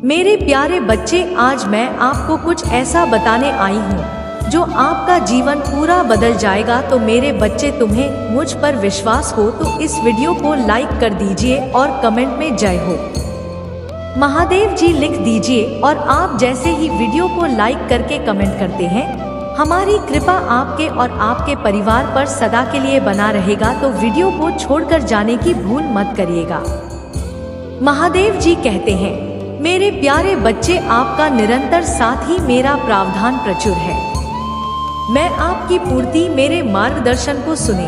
मेरे प्यारे बच्चे, आज मैं आपको कुछ ऐसा बताने आई हूँ जो आपका जीवन पूरा बदल जाएगा। तो मेरे बच्चे, तुम्हें मुझ पर विश्वास हो तो इस वीडियो को लाइक कर दीजिए और कमेंट में जय हो महादेव जी लिख दीजिए। और आप जैसे ही वीडियो को लाइक करके कमेंट करते हैं, हमारी कृपा आपके और आपके परिवार पर सदा के लिए बना रहेगा। तो वीडियो को छोड़कर जाने की भूल मत करिएगा। महादेव जी कहते हैं, मेरे प्यारे बच्चे, आपका निरंतर साथ ही मेरा प्रावधान प्रचुर है। मैं आपकी पूर्ति मेरे मार्गदर्शन को सुने,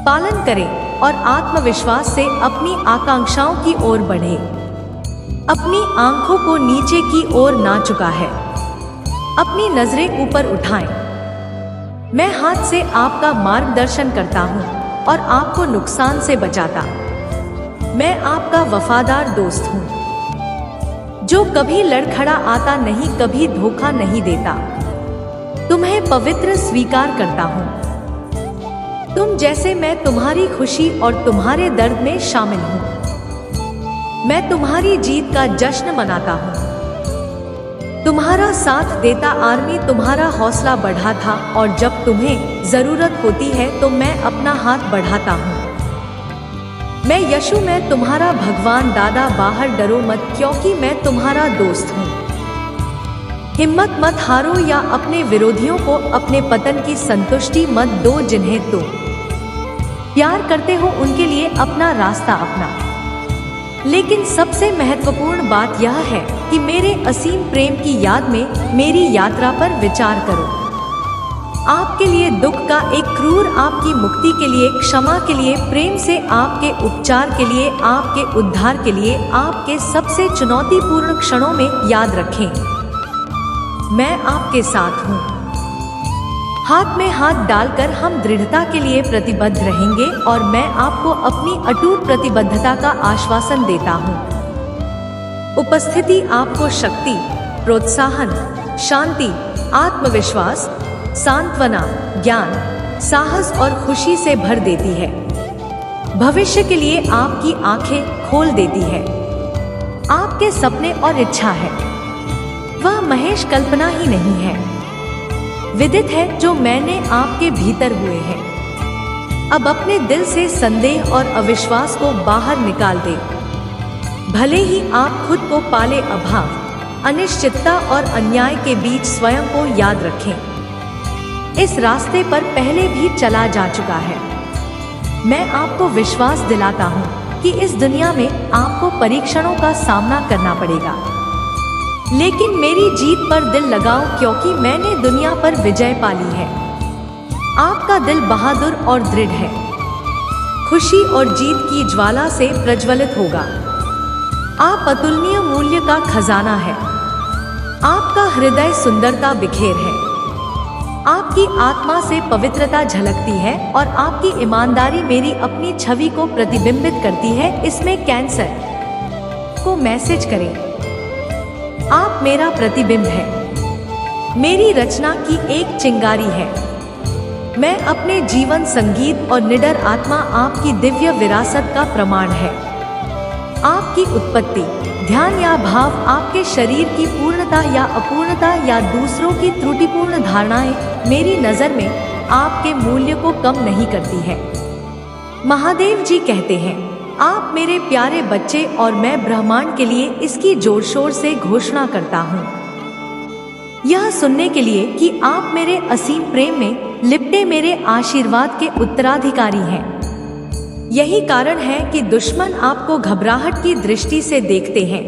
पालन करें और आत्मविश्वास से अपनी आकांक्षाओं की ओर बढ़े। अपनी आंखों को नीचे की ओर ना झुका है, अपनी नजरें ऊपर उठाएं। मैं हाथ से आपका मार्गदर्शन करता हूँ और आपको नुकसान से बचाता। मैं आपका वफादार दोस्त हूँ जो कभी लड़खड़ा आता नहीं, कभी धोखा नहीं देता। तुम्हें पवित्र स्वीकार करता हूँ। तुम जैसे मैं तुम्हारी खुशी और तुम्हारे दर्द में शामिल हूँ। मैं तुम्हारी जीत का जश्न मनाता हूँ। तुम्हारा साथ देता आर्मी तुम्हारा हौसला बढ़ाता, और जब तुम्हें जरूरत होती है तो मैं अपना हाथ बढ़ाता हूँ। मैं यशु, मैं तुम्हारा भगवान दादा, बाहर डरो मत क्योंकि मैं तुम्हारा दोस्त हूँ। हिम्मत मत हारो या अपने विरोधियों को अपने पतन की संतुष्टि मत दो। जिन्हें तुम प्यार करते हो उनके लिए अपना रास्ता अपना। लेकिन सबसे महत्वपूर्ण बात यह है कि मेरे असीम प्रेम की याद में मेरी यात्रा पर विचार करो। आपके लिए दुख का एक क्रूर, आपकी मुक्ति के लिए, क्षमा के लिए, प्रेम से आपके उपचार के लिए, आपके उद्धार के लिए, आपके सबसे चुनौतीपूर्ण क्षणों में याद रखें, मैं आपके साथ हूँ। हाथ में हाथ डालकर हम दृढ़ता के लिए प्रतिबद्ध रहेंगे और मैं आपको अपनी अटूट प्रतिबद्धता का आश्वासन देता हूँ। उपस्थिति आपको शक्ति, प्रोत्साहन, शांति, आत्मविश्वास, सांत्वना, ज्ञान, साहस और खुशी से भर देती है। भविष्य के लिए आपकी आंखें खोल देती है। आपके सपने और इच्छा है वह महेश कल्पना ही नहीं है, विदित है जो मैंने आपके भीतर हुए हैं। अब अपने दिल से संदेह और अविश्वास को बाहर निकाल दे। भले ही आप खुद को पाले, अभाव, अनिश्चितता और अन्याय के बीच स्वयं को याद रखें। इस रास्ते पर पहले भी चला जा चुका है। मैं आपको विश्वास दिलाता हूँ कि इस दुनिया में आपको परीक्षणों का सामना करना पड़ेगा, लेकिन मेरी जीत पर दिल लगाओ क्योंकि मैंने दुनिया पर विजय पाली है। आपका दिल बहादुर और दृढ़ है, खुशी और जीत की ज्वाला से प्रज्वलित होगा। आप अतुलनीय मूल्य का खजाना है। आपका हृदय सुंदरता बिखेर है। आपकी आत्मा से पवित्रता झलकती है और आपकी ईमानदारी मेरी अपनी छवि को प्रतिबिंबित करती है। इसमें कैंसर को मैसेज करें, आप मेरा प्रतिबिंब है, मेरी रचना की एक चिंगारी है। मैं अपने जीवन संगीत और निडर आत्मा आपकी दिव्य विरासत का प्रमाण है। आपकी उत्पत्ति, ध्यान या भाव आपके शरीर की पूर्णता या अपूर्णता या दूसरों की त्रुटिपूर्ण धारणाएं मेरी नजर में आपके मूल्य को कम नहीं करती है। महादेव जी कहते हैं, आप मेरे प्यारे बच्चे और मैं ब्रह्मांड के लिए इसकी जोर शोर से घोषणा करता हूँ, यह सुनने के लिए कि आप मेरे असीम प्रेम में लिपटे मेरे आशीर्वाद के उत्तराधिकारी हैं। यही कारण है कि दुश्मन आपको घबराहट की दृष्टि से देखते हैं,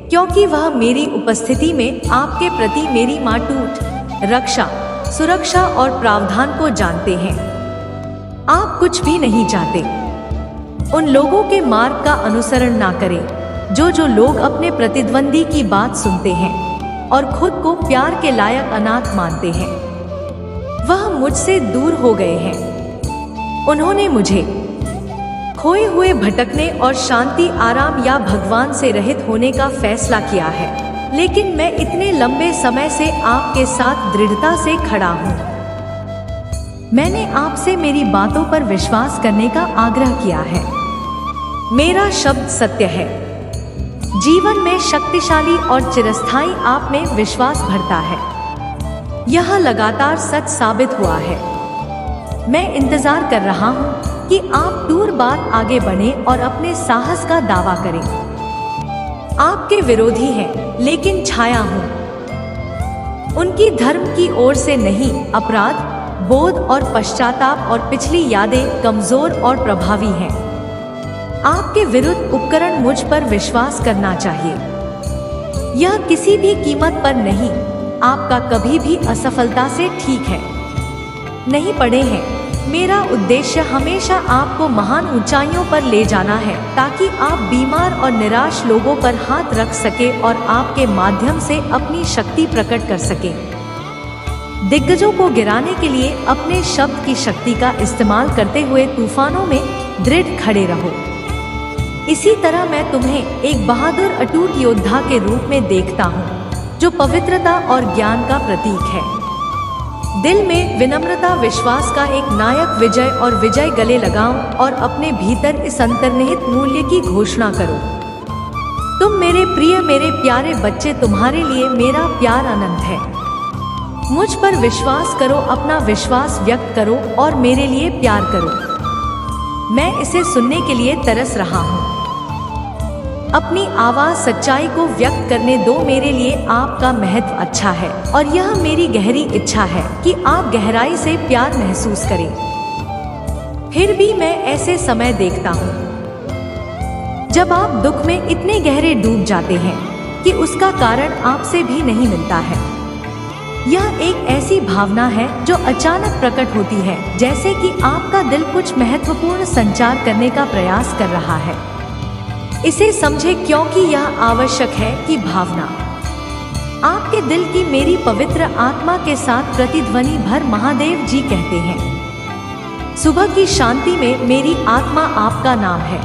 क्योंकि वह मेरी उपस्थिति में आपके प्रति मेरी माटूट रक्षा, सुरक्षा और प्रावधान को जानते हैं। आप कुछ भी नहीं चाहते। उन लोगों के मार्ग का अनुसरण ना करें जो लोग अपने प्रतिद्वंदी की बात सुनते हैं और खुद को प्यार के लायक अनाथ मानते हैं। वह मुझसे दूर हो गए हैं। उन्होंने मुझे खोए हुए भटकने और शांति, आराम या भगवान से रहित होने का फैसला किया है। लेकिन मैं इतने लंबे समय से आपके साथ दृढ़ता से खड़ा हूँ। मैंने आपसे मेरी बातों पर विश्वास करने का आग्रह किया है। मेरा शब्द सत्य है। जीवन में शक्तिशाली और चिरस्थायी आप में विश्वास भरता है। यह लगातार सच साबित हुआ है। मैं इंतजार कर रहा हूँ कि आप दूर बात आगे बढ़े और अपने साहस का दावा करें। आपके विरोधी हैं, लेकिन छाया हूँ। उनकी धर्म की ओर से नहीं, अपराध बोध और पश्चाताप और पिछली यादें कमजोर और प्रभावी हैं। आपके विरुद्ध उपकरण मुझ पर विश्वास करना चाहिए। यह किसी भी कीमत पर नहीं, आपका कभी भी असफलता से ठीक है नहीं पड़े हैं। मेरा उद्देश्य हमेशा आपको महान ऊंचाइयों पर ले जाना है, ताकि आप बीमार और निराश लोगों पर हाथ रख सके और आपके माध्यम से अपनी शक्ति प्रकट कर सके। दिग्गजों को गिराने के लिए अपने शब्द की शक्ति का इस्तेमाल करते हुए तूफानों में दृढ़ खड़े रहो। इसी तरह मैं तुम्हें एक बहादुर अटूट योद्धा के रूप में देखता हूँ, जो पवित्रता और ज्ञान का प्रतीक है। दिल में विनम्रता, विश्वास का एक नायक, विजय और विजय गले लगाओ और अपने भीतर इस अंतर्निहित मूल्य की घोषणा करो। तुम मेरे प्रिय, मेरे प्यारे बच्चे, तुम्हारे लिए मेरा प्यार अनंत है। मुझ पर विश्वास करो, अपना विश्वास व्यक्त करो और मेरे लिए प्यार करो। मैं इसे सुनने के लिए तरस रहा हूँ। अपनी आवाज सच्चाई को व्यक्त करने दो। मेरे लिए आपका महत्व अच्छा है और यह मेरी गहरी इच्छा है कि आप गहराई से प्यार महसूस करें। फिर भी मैं ऐसे समय देखता हूँ जब आप दुख में इतने गहरे डूब जाते हैं कि उसका कारण आपसे भी नहीं मिलता है। यह एक ऐसी भावना है जो अचानक प्रकट होती है, जैसे कि आपका दिल कुछ महत्वपूर्ण संचार करने का प्रयास कर रहा है। इसे समझे, क्योंकि यह आवश्यक है कि भावना आपके दिल की मेरी पवित्र आत्मा के साथ प्रतिध्वनि भर। महादेव जी कहते हैं, सुबह की शांति में मेरी आत्मा आपका नाम है।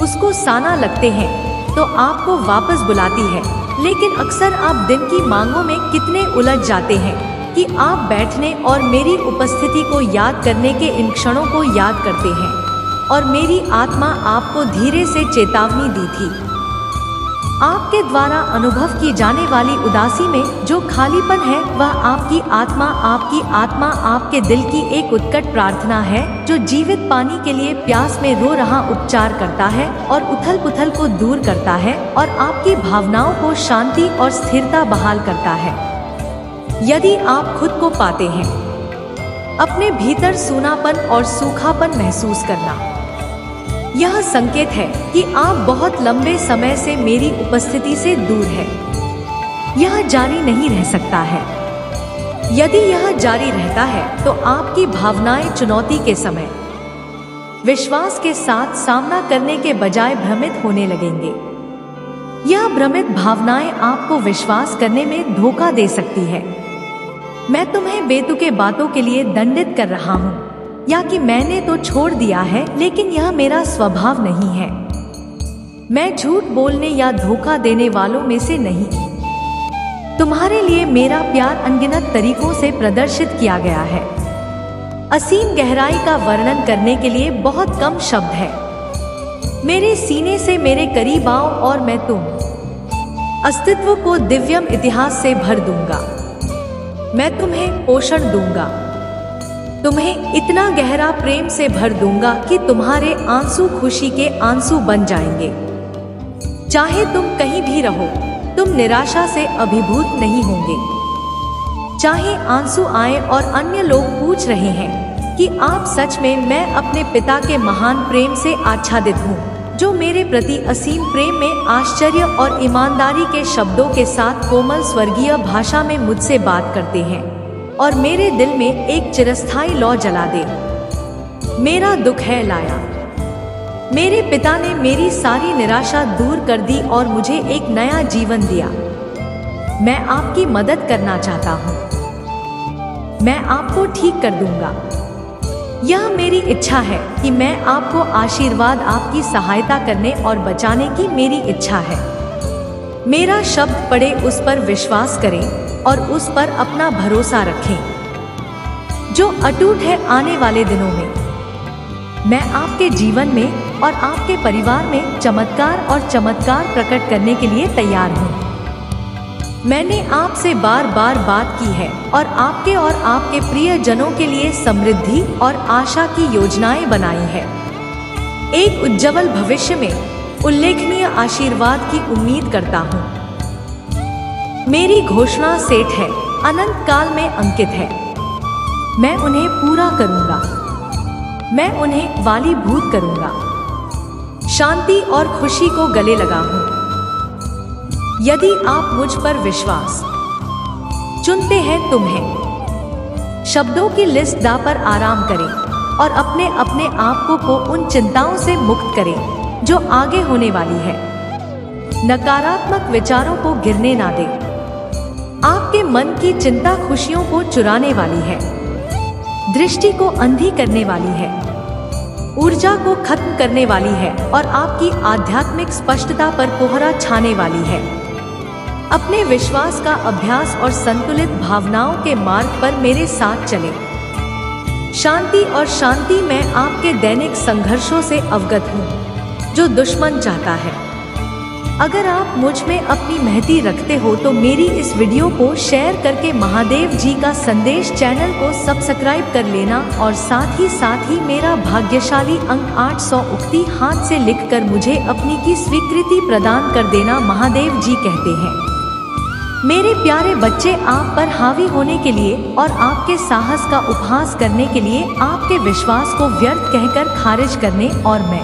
उसको साना लगते हैं तो आपको वापस बुलाती है, लेकिन अक्सर आप दिन की मांगों में कितने उलझ जाते हैं कि आप बैठने और मेरी उपस्थिति को याद करने के इन क्षणों को याद करते हैं। और मेरी आत्मा आपको धीरे से चेतावनी दी थी। आपके द्वारा अनुभव की जाने वाली उदासी में जो खालीपन है, वह आपकी आत्मा आपके दिल की एक उत्कट प्रार्थना है, जो जीवित पानी के लिए प्यास में रो रहा उपचार करता है और उथल पुथल को दूर करता है और आपकी भावनाओं को शांति और स्थिरता बहाल करता है। यदि आप खुद को पाते हैं अपने भीतर सूनापन और सूखापन महसूस करना, यह संकेत है कि आप बहुत लंबे समय से मेरी उपस्थिति से दूर हैं। यह जारी नहीं रह सकता है। यदि यह जारी रहता है तो आपकी भावनाएं चुनौती के समय विश्वास के साथ सामना करने के बजाय भ्रमित होने लगेंगे। यह भ्रमित भावनाएं आपको विश्वास करने में धोखा दे सकती है। मैं तुम्हें बेतुके बातों के लिए दंडित कर रहा हूँ, या कि मैंने तो छोड़ दिया है, लेकिन यह मेरा स्वभाव नहीं है। मैं झूठ बोलने या धोखा देने वालों में से नहीं। तुम्हारे लिए मेरा प्यार अनगिनत तरीकों से प्रदर्शित किया गया है। असीम गहराई का वर्णन करने के लिए बहुत कम शब्द है। मेरे सीने से मेरे करीब आओ और मैं तुम अस्तित्व को दिव्यम इतिहास से भर दूंगा। मैं तुम्हें पोषण दूंगा, तुम्हें इतना गहरा प्रेम से भर दूंगा कि तुम्हारे आंसू खुशी के आंसू बन जाएंगे। चाहे तुम कहीं भी रहो, तुम निराशा से अभिभूत नहीं होंगे। चाहे आंसू आए और अन्य लोग पूछ रहे हैं कि आप सच में, मैं अपने पिता के महान प्रेम से आच्छादित हूँ, जो मेरे प्रति असीम प्रेम में आश्चर्य और ईमानदारी के शब्दों के साथ कोमल स्वर्गीय भाषा में मुझसे बात करते हैं और मेरे दिल में एक चिरस्थायी लौ जला दे। मेरा दुख है लाया। मेरे पिता ने मेरी सारी निराशा दूर कर दी और मुझे एक नया जीवन दिया। मैं आपकी मदद करना चाहता हूँ। मैं आपको ठीक कर दूंगा। यह मेरी इच्छा है कि मैं आपको आशीर्वाद, आपकी सहायता करने और बचाने की मेरी इच्छा है। मेरा शब्द पढ़े, उस पर विश्वास करें और उस पर अपना भरोसा रखें, जो अटूट है। आने वाले दिनों में मैं आपके जीवन में और आपके परिवार में चमत्कार और चमत्कार प्रकट करने के लिए तैयार हूँ। मैंने आपसे बार बार बात की है और आपके प्रियजनों के लिए समृद्धि और आशा की योजनाएं बनाई है। एक उज्जवल भविष्य में उल्लेखनीय आशीर्वाद की उम्मीद करता हूँ। मेरी घोषणा सेठ है, अनंत काल में अंकित है। मैं उन्हें पूरा करूंगा। मैं उन्हें वालीभूत करूंगा। शांति और खुशी को गले लगा हूं। यदि आप मुझ पर विश्वास चुनते हैं तुम्हें शब्दों की लिस्ट दा पर आराम करें और अपने अपने आप को उन चिंताओं से मुक्त करें जो आगे होने वाली है। नकारात्मक विचारों को गिरने ना दें। आपके मन की चिंता खुशियों को चुराने वाली है, दृष्टि को अंधी करने वाली है, ऊर्जा को खत्म करने वाली है और आपकी आध्यात्मिक स्पष्टता पर कोहरा छाने वाली है। अपने विश्वास का अभ्यास और संतुलित भावनाओं के मार्ग पर मेरे साथ चलें। शांति और शांति मैं आपके दैनिक संघर्षों से अवगत हूँ जो दुश्मन चाहता है। अगर आप मुझ में अपनी महती रखते हो तो मेरी इस वीडियो को शेयर करके महादेव जी का संदेश चैनल को सब्सक्राइब कर लेना और साथ ही मेरा भाग्यशाली अंक 800 उक्ति हाथ से लिखकर मुझे अपनी की स्वीकृति प्रदान कर देना। महादेव जी कहते हैं, मेरे प्यारे बच्चे, आप पर हावी होने के लिए और आपके साहस का उपहास करने के लिए, आपके विश्वास को व्यर्थ कहकर खारिज करने और मैं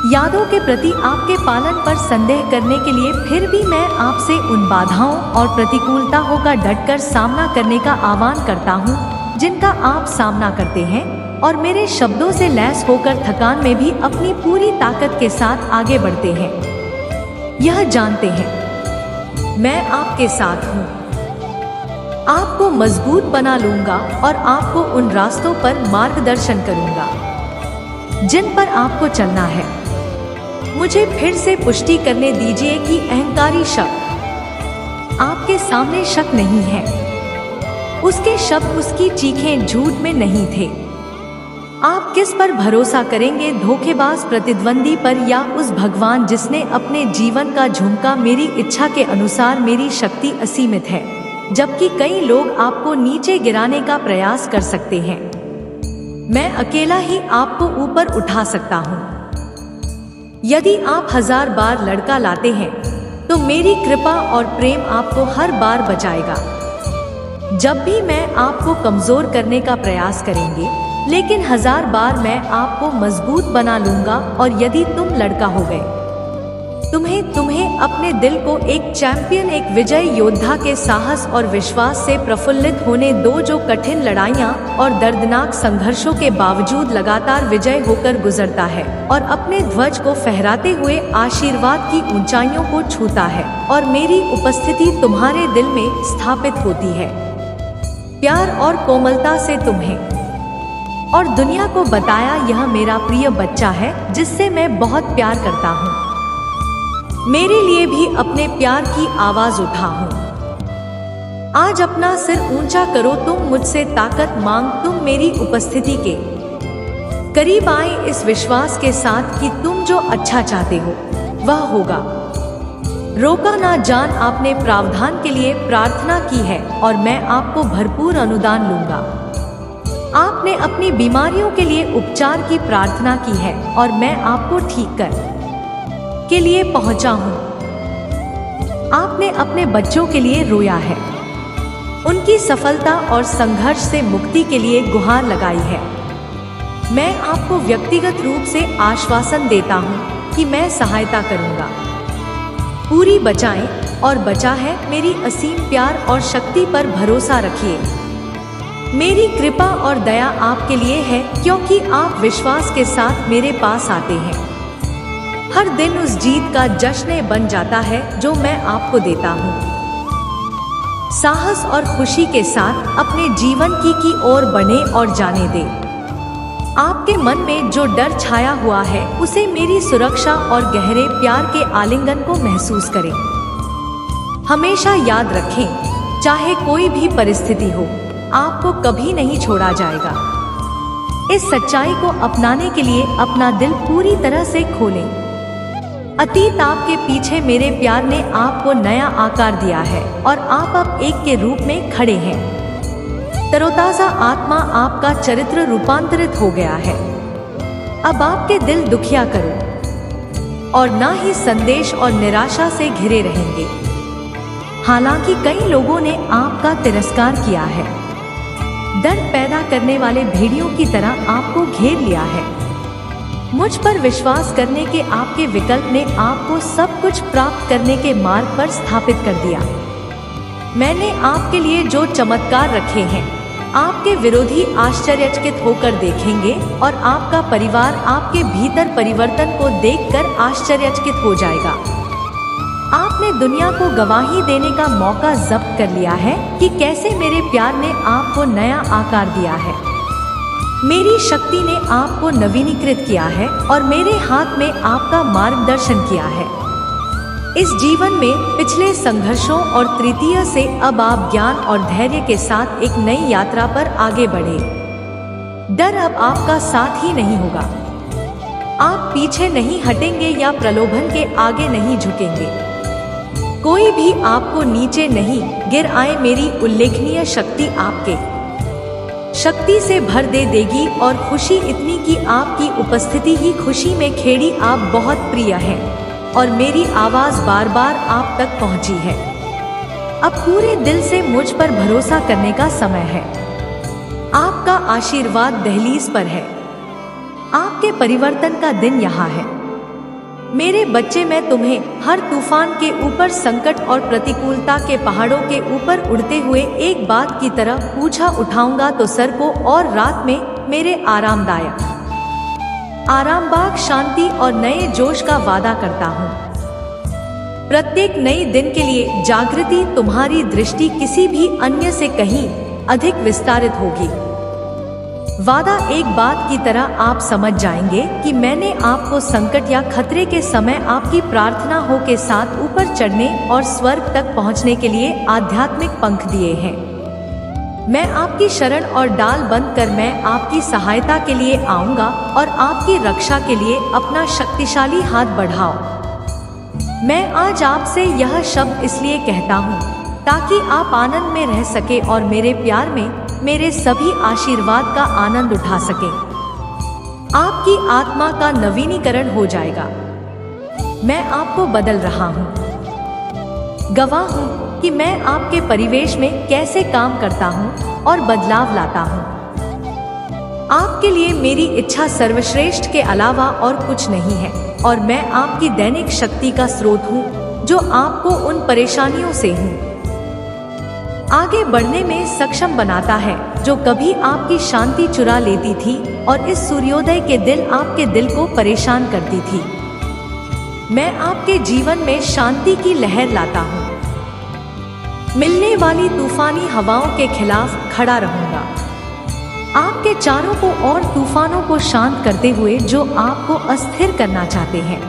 यादों के प्रति आपके पालन पर संदेह करने के लिए फिर भी मैं आपसे उन बाधाओं और प्रतिकूलताओं का डटकर सामना करने का आह्वान करता हूँ जिनका आप सामना करते हैं और मेरे शब्दों से लैस होकर थकान में भी अपनी पूरी ताकत के साथ आगे बढ़ते हैं। यह जानते हैं मैं आपके साथ हूँ। आपको मजबूत बना लूंगा और आपको उन रास्तों पर मार्गदर्शन करूंगा जिन पर आपको चलना है। मुझे फिर से पुष्टि करने दीजिए कि अहंकारी शब्द आपके सामने शक नहीं है। उसके शब्द, उसकी चीखें झूठ में नहीं थे। आप किस पर भरोसा करेंगे, धोखेबाज प्रतिद्वंदी पर या उस भगवान जिसने अपने जीवन का झुमका मेरी इच्छा के अनुसार? मेरी शक्ति असीमित है, जबकि कई लोग आपको नीचे गिराने का प्रयास कर सकते हैं। मैं अकेला ही आपको ऊपर उठा सकता हूँ। यदि आप 1000 बार लड़का लाते हैं तो मेरी कृपा और प्रेम आपको हर बार बचाएगा। जब भी मैं आपको कमजोर करने का प्रयास करेंगे, लेकिन 1000 बार मैं आपको मजबूत बना लूंगा। और यदि तुम लड़का हो गए, तुम्हें अपने दिल को एक चैंपियन, एक विजय योद्धा के साहस और विश्वास से प्रफुल्लित होने दो जो कठिन लड़ाइयाँ और दर्दनाक संघर्षों के बावजूद लगातार विजय होकर गुजरता है और अपने ध्वज को फहराते हुए आशीर्वाद की ऊंचाइयों को छूता है और मेरी उपस्थिति तुम्हारे दिल में स्थापित होती है। प्यार और कोमलता से तुम्हें और दुनिया को बताया, यह मेरा प्रिय बच्चा है जिससे मैं बहुत प्यार करता हूँ। मेरे लिए भी अपने प्यार की आवाज उठा हूँ। आज अपना सिर ऊंचा करो, तुम मुझसे ताकत मांग, तुम मेरी उपस्थिति के करीब आए इस विश्वास के साथ कि तुम जो अच्छा चाहते हो वह होगा। रोका ना जान, आपने प्रावधान के लिए प्रार्थना की है और मैं आपको भरपूर अनुदान लूंगा। आपने अपनी बीमारियों के लिए उपचार की प्रार्थना की है और मैं आपको ठीक कर के लिए पहुंचा हूं। आपने अपने बच्चों के लिए रोया है, उनकी सफलता और संघर्ष से मुक्ति के लिए गुहार लगाई है। मैं आपको व्यक्तिगत रूप से आश्वासन देता हूं कि मैं सहायता करूंगा। पूरी बचाएं और बचा है मेरी असीम प्यार और शक्ति पर भरोसा रखिए। मेरी कृपा और दया आपके लिए है क्योंकि आप विश्वास के साथ मेरे पास आते हैं। हर दिन उस जीत का जश्न बन जाता है जो मैं आपको देता हूँ। साहस और खुशी के साथ अपने जीवन की ओर बढ़े और जाने दे। आपके मन में जो डर छाया हुआ है उसे मेरी सुरक्षा और गहरे प्यार के आलिंगन को महसूस करें। हमेशा याद रखें, चाहे कोई भी परिस्थिति हो, आपको कभी नहीं छोड़ा जाएगा। इस सच्चाई को अपनाने के लिए अपना दिल पूरी तरह से खोलें। अतीत आपके पीछे मेरे प्यार ने आपको नया आकार दिया है और आप अब एक के रूप में खड़े हैं। तरोताजा आत्मा आपका चरित्र रूपांतरित हो गया है। अब आपके दिल दुखिया करो और ना ही संदेश और निराशा से घिरे रहेंगे। हालांकि कई लोगों ने आपका तिरस्कार किया है, दर्द पैदा करने वाले भेड़ियों की तरह आपको घेर लिया है। मुझ पर विश्वास करने के आपके विकल्प ने आपको सब कुछ प्राप्त करने के मार्ग पर स्थापित कर दिया। मैंने आपके लिए जो चमत्कार रखे हैं, आपके विरोधी आश्चर्यचकित होकर देखेंगे और आपका परिवार आपके भीतर परिवर्तन को देखकर आश्चर्यचकित हो जाएगा। आपने दुनिया को गवाही देने का मौका जब्त कर लिया है कि कैसे मेरे प्यार ने आपको नया आकार दिया है। मेरी शक्ति ने आपको नवीनीकृत किया है और मेरे हाथ में आपका मार्गदर्शन किया है। इस जीवन में पिछले संघर्षों और तृतीय से अब आप ज्ञान और धैर्य के साथ एक नई यात्रा पर आगे बढ़े। डर अब आपका साथ ही नहीं होगा। आप पीछे नहीं हटेंगे या प्रलोभन के आगे नहीं झुकेंगे। कोई भी आपको नीचे नहीं गिर आए। मेरी उल्लेखनीय शक्ति आपके शक्ति से भर दे देगी और खुशी इतनी कि आपकी उपस्थिति ही खुशी में खेड़ी। आप बहुत प्रिय हैं और मेरी आवाज बार बार आप तक पहुंची है। अब पूरे दिल से मुझ पर भरोसा करने का समय है। आपका आशीर्वाद दहलीज पर है। आपके परिवर्तन का दिन यहाँ है। मेरे बच्चे, मैं तुम्हें हर तूफान के ऊपर, संकट और प्रतिकूलता के पहाड़ों के ऊपर उड़ते हुए एक बात की तरह पूछा उठाऊंगा तो सर को, और रात में मेरे आरामदायक आरामबाग शांति और नए जोश का वादा करता हूँ। प्रत्येक नए दिन के लिए जागृति तुम्हारी दृष्टि किसी भी अन्य से कहीं अधिक विस्तारित होगी। वादा एक बात की तरह आप समझ जाएंगे कि मैंने आपको संकट या खतरे के समय आपकी प्रार्थना हो के साथ ऊपर चढ़ने और स्वर्ग तक पहुंचने के लिए आध्यात्मिक पंख दिए हैं। मैं आपकी शरण और डाल बंद कर मैं आपकी सहायता के लिए आऊंगा और आपकी रक्षा के लिए अपना शक्तिशाली हाथ बढ़ाओ। मैं आज आपसे यह शब्द इसलिए कहता हूँ ताकि आप आनंद में रह सके और मेरे प्यार में मेरे सभी आशीर्वाद का आनंद उठा सके। आपकी आत्मा का नवीनीकरण हो जाएगा। मैं आपको बदल रहा हूँ। गवाह हूँ कि मैं आपके परिवेश में कैसे काम करता हूँ और बदलाव लाता हूँ। आपके लिए मेरी इच्छा सर्वश्रेष्ठ के अलावा और कुछ नहीं है और मैं आपकी दैनिक शक्ति का स्रोत हूँ जो आपको उन परेशानियों से हूँ आगे बढ़ने में सक्षम बनाता है जो कभी आपकी शांति चुरा लेती थी और इस सूर्योदय के दिल आपके दिल को परेशान करती थी। मैं आपके जीवन में शांति की लहर लाता हूँ। मिलने वाली तूफानी हवाओं के खिलाफ खड़ा रहूंगा। आपके चारों को और तूफानों को शांत करते हुए जो आपको अस्थिर करना चाहते हैं।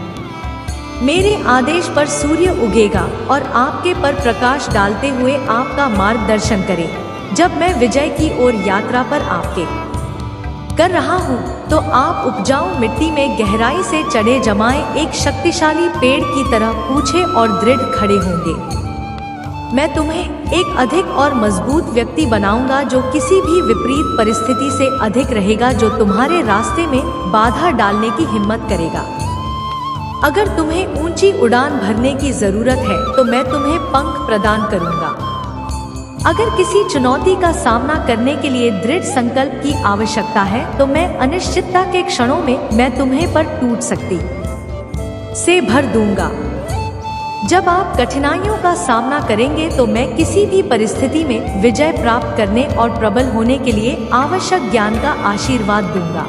मेरे आदेश पर सूर्य उगेगा और आपके पर प्रकाश डालते हुए आपका मार्गदर्शन करे। जब मैं विजय की ओर यात्रा पर आपके कर रहा हूँ तो आप उपजाऊ मिट्टी में गहराई से चढ़े जमाए एक शक्तिशाली पेड़ की तरह पूछे और दृढ़ खड़े होंगे। मैं तुम्हें एक अधिक और मजबूत व्यक्ति बनाऊंगा जो किसी भी विपरीत परिस्थिति से अधिक रहेगा, जो तुम्हारे रास्ते में बाधा डालने की हिम्मत करेगा। अगर तुम्हें ऊंची उड़ान भरने की जरूरत है तो मैं तुम्हें पंख प्रदान करूंगा। अगर किसी चुनौती का सामना करने के लिए दृढ़ संकल्प की आवश्यकता है तो मैं अनिश्चितता के क्षणों में मैं तुम्हें पर टूट सकती से भर दूंगा। जब आप कठिनाइयों का सामना करेंगे तो मैं किसी भी परिस्थिति में विजय प्राप्त करने और प्रबल होने के लिए आवश्यक ज्ञान का आशीर्वाद दूंगा।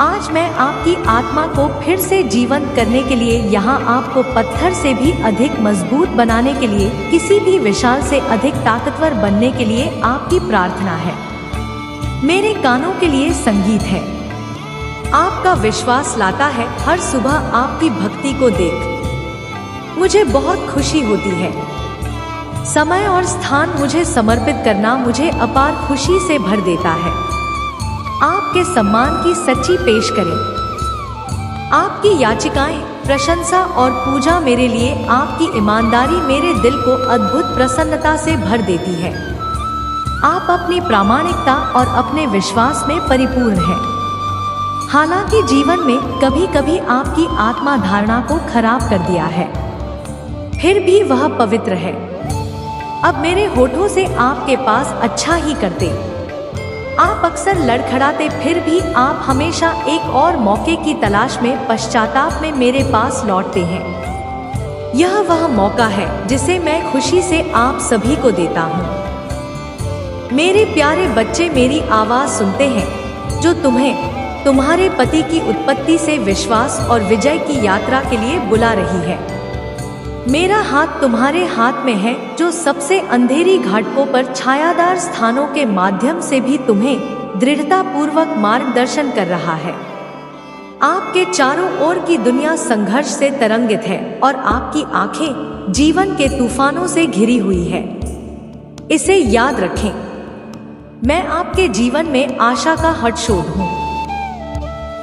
आज मैं आपकी आत्मा को फिर से जीवंत करने के लिए यहाँ आपको पत्थर से भी अधिक मजबूत बनाने के लिए, किसी भी विशाल से अधिक ताकतवर बनने के लिए आपकी प्रार्थना है। मेरे कानों के लिए संगीत है। आपका विश्वास लाता है। हर सुबह आपकी भक्ति को देख मुझे बहुत खुशी होती है। समय और स्थान मुझे समर्पित करना मुझे अपार खुशी से भर देता है। आपके सम्मान की सच्ची पेश करें। आपकी याचिकाएं, प्रशंसा और पूजा मेरे लिए आपकी ईमानदारी मेरे दिल को अद्भुत प्रसन्नता से भर देती है। आप अपनी प्रामाणिकता और अपने विश्वास में परिपूर्ण हैं। हालांकि जीवन में कभी कभी आपकी आत्मा धारणा को खराब कर दिया है, फिर भी वह पवित्र है। अब मेरे होठों से आपके पास अच्छा ही करते। आप अक्सर लड़खड़ाते, फिर भी आप हमेशा एक और मौके की तलाश में पश्चाताप में मेरे पास लौटते हैं। यह वह मौका है जिसे मैं खुशी से आप सभी को देता हूँ। मेरे प्यारे बच्चे, मेरी आवाज सुनते हैं जो तुम्हें तुम्हारे पति की उत्पत्ति से विश्वास और विजय की यात्रा के लिए बुला रही है। मेरा हाथ तुम्हारे हाथ में है जो सबसे अंधेरी घाटों पर छायादार स्थानों के माध्यम से भी तुम्हें दृढ़ता पूर्वक मार्गदर्शन कर रहा है। आपके चारों ओर की दुनिया संघर्ष से तरंगित है और आपकी आंखें जीवन के तूफानों से घिरी हुई है। इसे याद रखें, मैं आपके जीवन में आशा का हटशोध हूँ।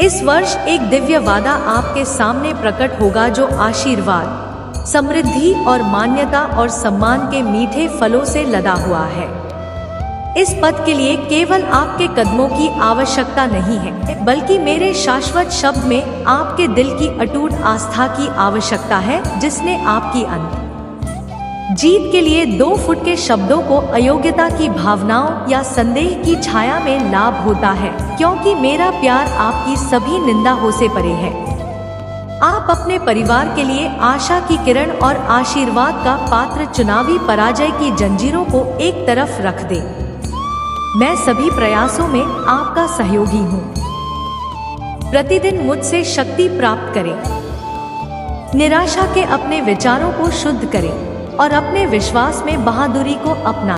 इस वर्ष एक दिव्य वादा आपके सामने प्रकट होगा जो आशीर्वाद, समृद्धि और मान्यता और सम्मान के मीठे फलों से लदा हुआ है। इस पद के लिए केवल आपके कदमों की आवश्यकता नहीं है, बल्कि मेरे शाश्वत शब्द में आपके दिल की अटूट आस्था की आवश्यकता है, जिसने आपकी अंत जीत के लिए 2 फुट के शब्दों को अयोग्यता की भावनाओं या संदेह की छाया में लाभ होता है, क्योंकि मेरा प्यार आपकी सभी निंदाओं से परे है। आप अपने परिवार के लिए आशा की किरण और आशीर्वाद का पात्र चुनावी पराजय की जंजीरों को एक तरफ रख दें। मैं सभी प्रयासों में आपका सहयोगी हूँ। प्रतिदिन मुझसे शक्ति प्राप्त करें। निराशा के अपने विचारों को शुद्ध करें और अपने विश्वास में बहादुरी को अपनाएं।